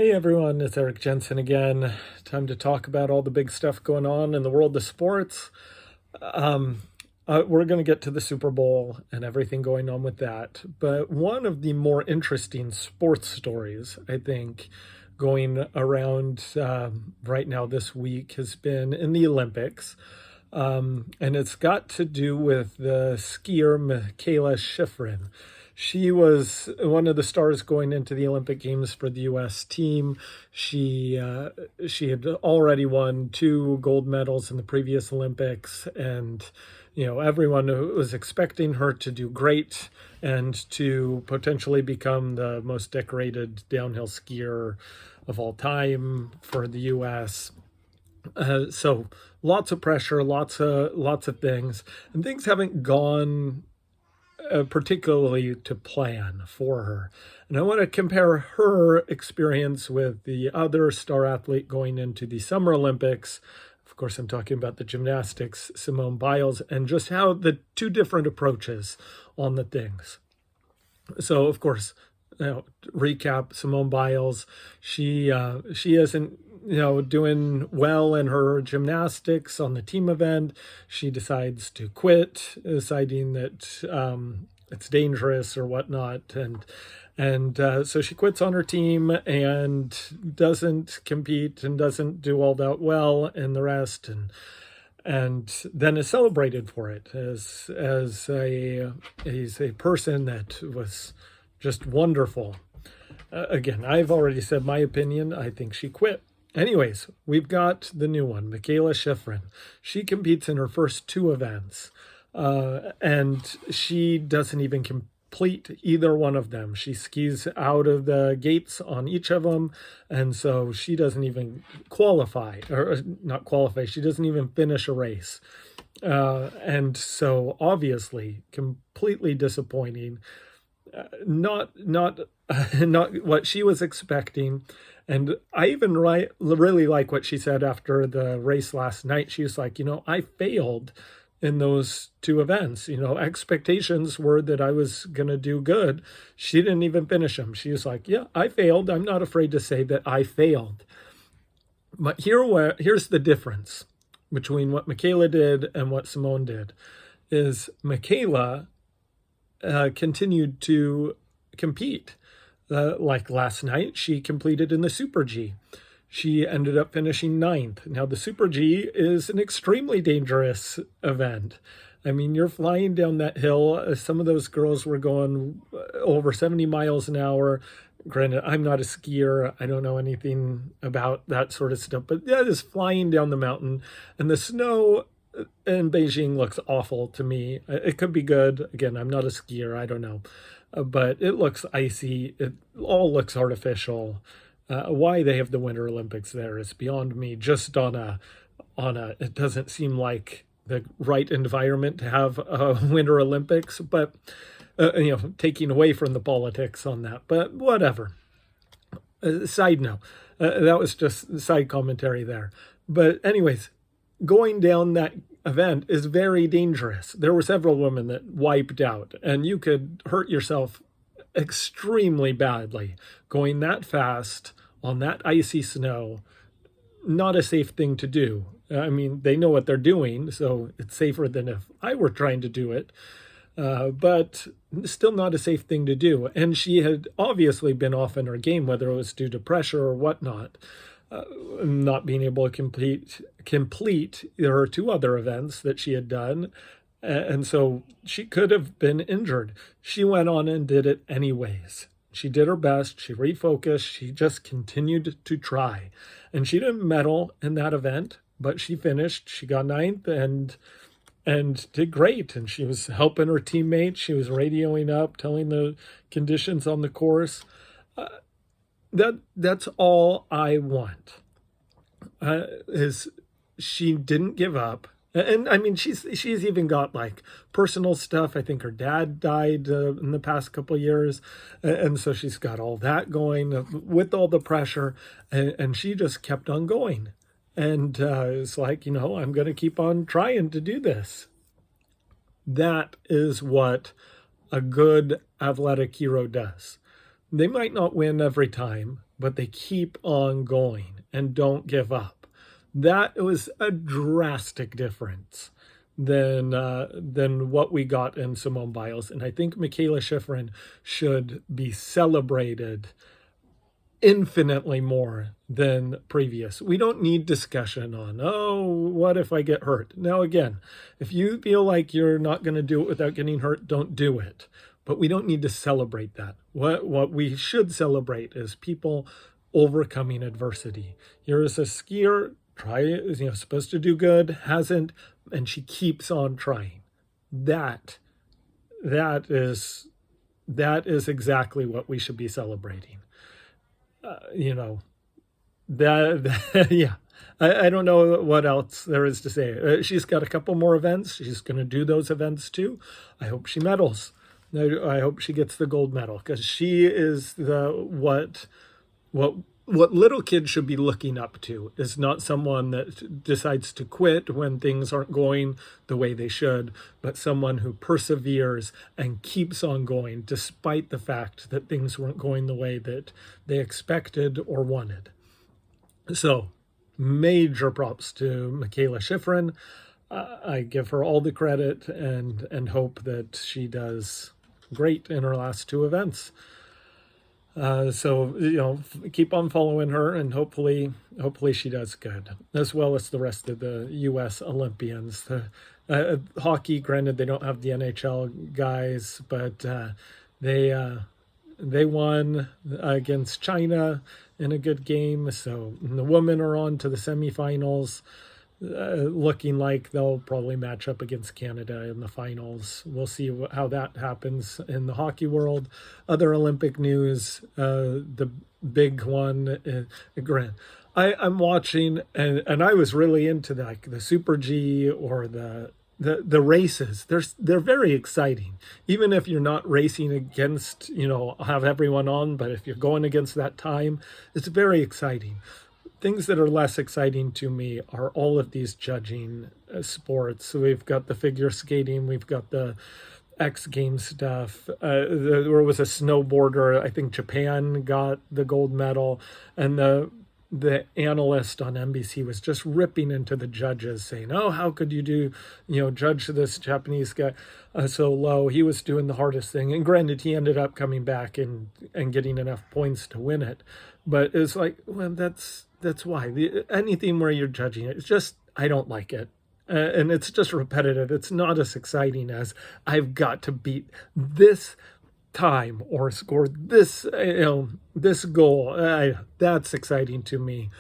Hey everyone, it's Jensen again. Time to talk about all the big stuff going on in the world of sports. Um, we're going to get to the Super Bowl and everything going on with that. But one of the more interesting sports stories, I think, going around right now this week has been in the Olympics. And it's got to do with the skier Mikaela Shiffrin. She was one of the stars going into the Olympic Games for the U.S. team. She had already won 2 gold medals in the previous Olympics, and everyone was expecting her to do great and to potentially become the most decorated downhill skier of all time for the U.S. So lots of pressure, lots of things, and things haven't gone particularly to plan for her. And I want to compare her experience with the other star athlete going into the Summer Olympics. Of course, I'm talking about the gymnastics, Simone Biles, and just how the two different approaches on the things. So, of course, recap Simone Biles. She isn't doing well in her gymnastics on the team event. She decides to quit, deciding that it's dangerous or whatnot, and so she quits on her team and doesn't compete and doesn't do all that well in the rest, and then is celebrated for it he's a person that was just wonderful. Again, I've already said my opinion. I think she quit. Anyways, we've got the new one, Mikaela Shiffrin. She competes in her first 2 events, and she doesn't even complete either one of them. She skis out of the gates on each of them, and so she doesn't even qualify, or not qualify, she doesn't even finish a race. And so obviously completely disappointing. Not not what she was expecting. And I even really like what she said after the race last night. She was like, I failed in those 2 events. Expectations were that I was going to do good. She didn't even finish them. She was like, yeah, I failed. I'm not afraid to say that I failed. But here's the difference between what Mikaela did and what Simone did is Mikaela continued to compete. Like last night, she completed in the Super G. She ended up finishing 9th. Now, the Super G is an extremely dangerous event. I mean, you're flying down that hill. Some of those girls were going over 70 miles an hour. Granted, I'm not a skier. I don't know anything about that sort of stuff, but that is flying down the mountain. And the snow in Beijing looks awful to me. It could be good. Again, I'm not a skier. I don't know. But it looks icy. It all looks artificial. Why they have the Winter Olympics there is beyond me. Just on a, it doesn't seem like the right environment to have a Winter Olympics. But taking away from the politics on that. But whatever. Side note, that was just side commentary there. But anyways, going down that event is very dangerous. There were several women that wiped out, and you could hurt yourself extremely badly going that fast on that icy snow. Not a safe thing to do. I mean, they know what they're doing, so it's safer than if I were trying to do it. But still not a safe thing to do. And she had obviously been off in her game, whether it was due to pressure or whatnot. Not being able to complete her 2 other events that she had done. And so she could have been injured. She went on and did it anyways. She did her best. She refocused. She just continued to try. And she didn't medal in that event, but she finished. She got 9th and did great. And she was helping her teammates. She was radioing up, telling the conditions on the course. That's all I want. Is she didn't give up, and I mean she's even got like personal stuff. I think her dad died in the past couple of years, and so she's got all that going with all the pressure, and she just kept on going, and it's like I'm going to keep on trying to do this. That is what a good athletic hero does. They might not win every time, but they keep on going and don't give up. That was a drastic difference than what we got in Simone Biles. And I think Mikaela Shiffrin should be celebrated infinitely more than previous. We don't need discussion on, oh, what if I get hurt? Now, again, if you feel like you're not going to do it without getting hurt, don't do it. But we don't need to celebrate that. What we should celebrate is people overcoming adversity. Here's a skier, supposed to do good, hasn't, and she keeps on trying. That is exactly what we should be celebrating. Yeah. I don't know what else there is to say. She's got a couple more events. She's going to do those events too. I hope she medals. I hope she gets the gold medal, because she is what little kids should be looking up to, is not someone that decides to quit when things aren't going the way they should, but someone who perseveres and keeps on going despite the fact that things weren't going the way that they expected or wanted. So, major props to Mikaela Shiffrin. I give her all the credit and hope that she does great in her last two events. So keep on following her, and hopefully she does good, as well as the rest of the U.S. Olympians. Hockey, granted, they don't have the NHL guys, but they won against China in a good game. So the women are on to the semifinals. Looking like they'll probably match up against Canada in the finals. We'll see how that happens in the hockey world. Other Olympic news, the big one, I'm watching, and I was really into the Super G or the races. They're very exciting. Even if you're not racing against, have everyone on, but if you're going against that time, it's very exciting. Things that are less exciting to me are all of these judging sports. So we've got the figure skating, we've got the X Games stuff. There was a snowboarder. I think Japan got the gold medal, and the analyst on NBC was just ripping into the judges, saying, "Oh, how could you judge this Japanese guy so low? He was doing the hardest thing." And granted, he ended up coming back and getting enough points to win it. But it's like, well, that's why. Anything where you're judging it, it's just, I don't like it. And it's just repetitive. It's not as exciting as I've got to beat this time or score this, this goal. That's exciting to me.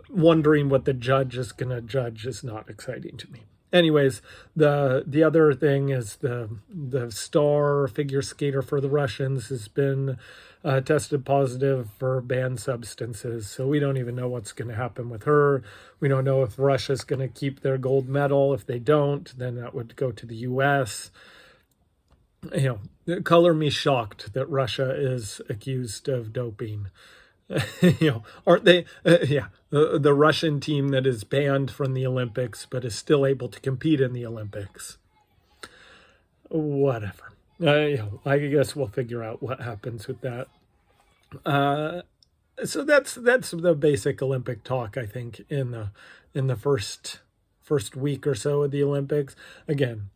Wondering what the judge is going to judge is not exciting to me. Anyways, the other thing is the star figure skater for the Russians has been tested positive for banned substances. So we don't even know what's going to happen with her. We don't know if Russia's going to keep their gold medal. If they don't, then that would go to the U.S. Color me shocked that Russia is accused of doping. Aren't they? The Russian team that is banned from the Olympics but is still able to compete in the Olympics. Whatever. I guess we'll figure out what happens with that. So that's the basic Olympic talk, I think, in the first week or so of the Olympics. Again,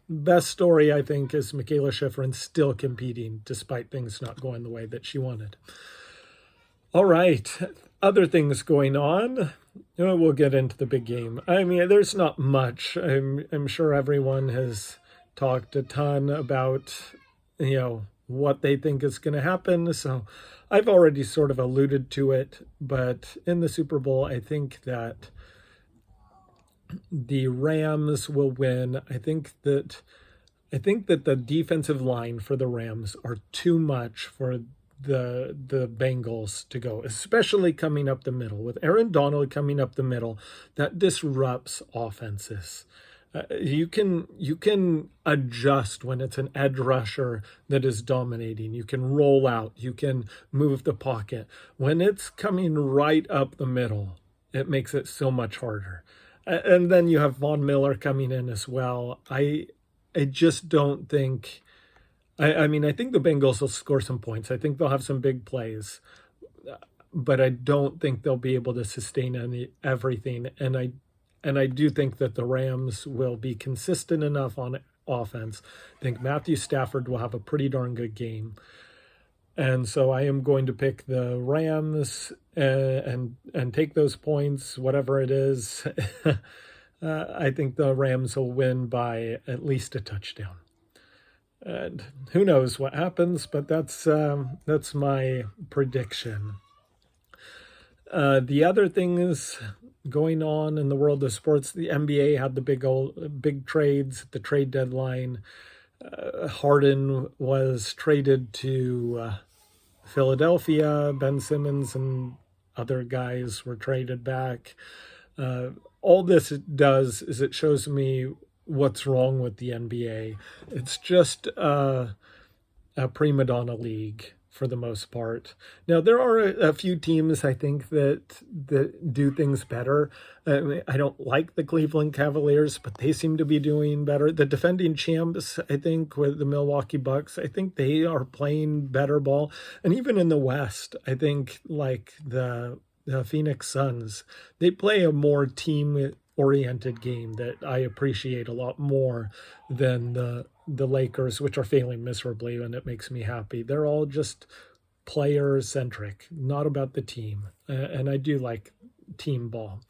best story, I think, is Mikaela Shiffrin still competing despite things not going the way that she wanted. All right, other things going on. We'll get into the big game. I mean, there's not much. I'm sure everyone has talked a ton about, what they think is going to happen. So I've already sort of alluded to it. But in the Super Bowl, I think that the Rams will win. I think that the defensive line for the Rams are too much for the Bengals to go, especially coming up the middle. With Aaron Donald coming up the middle, that disrupts offenses. You can adjust when it's an edge rusher that is dominating. You can roll out. You can move the pocket. When it's coming right up the middle, it makes it so much harder. And then you have Von Miller coming in as well. I just don't think... I think the Bengals will score some points. I think they'll have some big plays. but I don't think they'll be able to sustain everything. And I do think that the Rams will be consistent enough on offense. I think Matthew Stafford will have a pretty darn good game. And so I am going to pick the Rams and take those points, whatever it is. I think the Rams will win by at least a touchdown. And who knows what happens, but that's my prediction. The other things going on in the world of sports, the NBA had the big trades at the trade deadline. Harden was traded to Philadelphia. Ben Simmons and other guys were traded back. All this does is it shows me what's wrong with the NBA. It's just a prima donna league for the most part. Now, there are a few teams, I think, that do things better. I don't like the Cleveland Cavaliers, but they seem to be doing better. The defending champs, I think, with the Milwaukee Bucks, I think they are playing better ball. And even in the West, I think, like the Phoenix Suns, they play a more team-oriented game that I appreciate a lot more than the Lakers, which are failing miserably, and it makes me happy. They're all just player-centric, not about the team. And I do like team ball.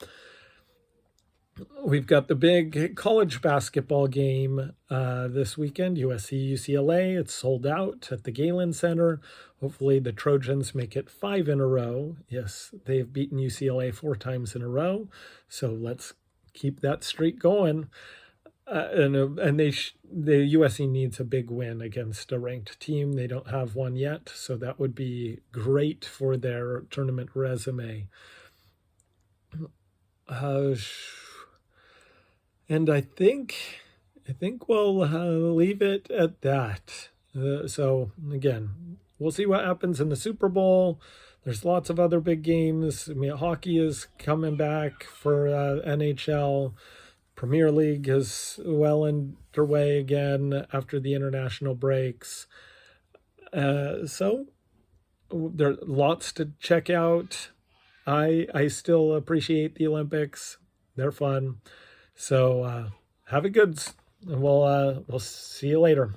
We've got the big college basketball game this weekend, USC-UCLA. It's sold out at the Galen Center. Hopefully the Trojans make it 5 in a row. Yes, they've beaten UCLA 4 times in a row. So let's keep that streak going. And the USC needs a big win against a ranked team. They don't have one yet, so that would be great for their tournament resume. And I think we'll leave it at that. So again, we'll see what happens in the Super Bowl. There's lots of other big games. I mean, hockey is coming back for NHL. Premier League is well underway again after the international breaks. So there are lots to check out. I still appreciate the Olympics. They're fun. So have a good, and we'll see you later.